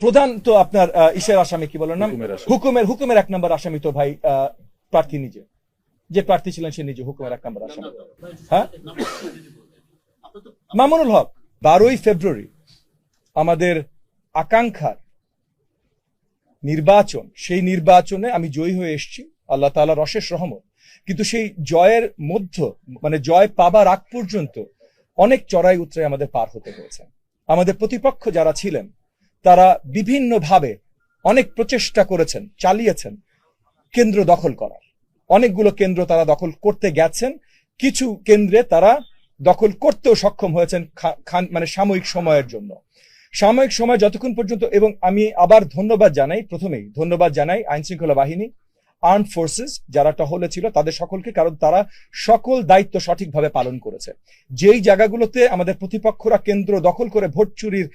প্রধান তো আপনার ইসের আসামি কি বলেন না, হুকুমের 1 নম্বর আসামি তো ভাই প্রার্থী নিজে, যে প্রার্থী ছিলেন সে নিজে হুকুমের 1 নম্বর আসামি। হ্যাঁ, মামুনুল হক। 12ই ফেব্রুয়ারি আমাদের আকাঙ্ক্ষার নির্বাচন, সেই নির্বাচনে আমি জয়ী হয়ে এসেছি, আল্লাহ তাআলার অশেষ রহমত। কিন্তু সেই জয়ের মানে জয় পাবার আগ পর্যন্ত অনেক চড়াই উতরাই আমাদের পার হতে হয়েছে। আমাদের প্রতিপক্ষ যারা ছিলেন তারা বিভিন্নভাবে অনেক প্রচেষ্টা করেছেন, চালিয়েছেন কেন্দ্র দখল করার। অনেকগুলো কেন্দ্র তারা দখল করতে গেছেন, কিছু কেন্দ্রে তারা দখল করতেও সক্ষম হয়েছেন মানে সাময়িক সময়ের জন্য। সাময়িক সময় যতক্ষণ পর্যন্ত, এবং আমি আবার প্রথমেই ধন্যবাদ জানাই আইন শৃঙ্খলা বাহিনী, আর্ম ফোর্সেস যারা টহলে ছিল তাদের সকলকে, কারণ তারা সকল দায়িত্ব সঠিকভাবে পালন করেছে। যেই জায়গাগুলোতে আমাদের প্রতিপক্ষরা কেন্দ্র দখল করে ভোট চুরির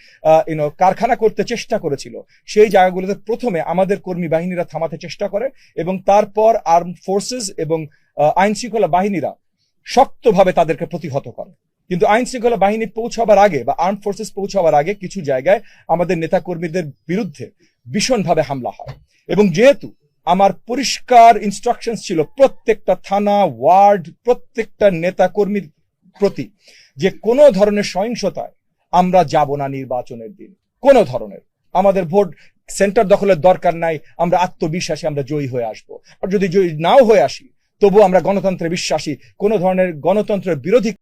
কারখানা করতে চেষ্টা করেছিল, সেই জায়গাগুলোতে প্রথমে আমাদের কর্মী বাহিনীরা থামাতে চেষ্টা করে, এবং তারপর আর্ম ফোর্সেস এবং আইন শৃঙ্খলা বাহিনীরা শক্তভাবে তাদেরকে প্রতিহত করে। কিন্তু আইন শৃঙ্খলা বাহিনী পৌঁছাবার আগে বা আর্ম ফোর্সেস পৌঁছাবার আগে কিছু জায়গায় আমাদের নেতা কর্মীদের বিরুদ্ধে ভীষণভাবে হামলা হয়। এবং যেহেতু আমার পরিষ্কার ইনস্ট্রাকশন ছিল প্রত্যেকটা থানা, ওয়ার্ড, প্রত্যেকটা নেতা কর্মীর প্রতি, যে কোনো ধরনের সহিংসতায় আমরা যাব না নির্বাচনের দিন, কোনো ধরনের। আমাদের ভোট সেন্টার দখলের দরকার নাই, আমরা আত্মবিশ্বাসী আমরা জয়ী হয়ে আসবো। আর যদি জয়ী নাও হয়ে আসি তবুও আমরা গণতন্ত্রে বিশ্বাসী, কোনো ধরনের গণতন্ত্রের বিরোধী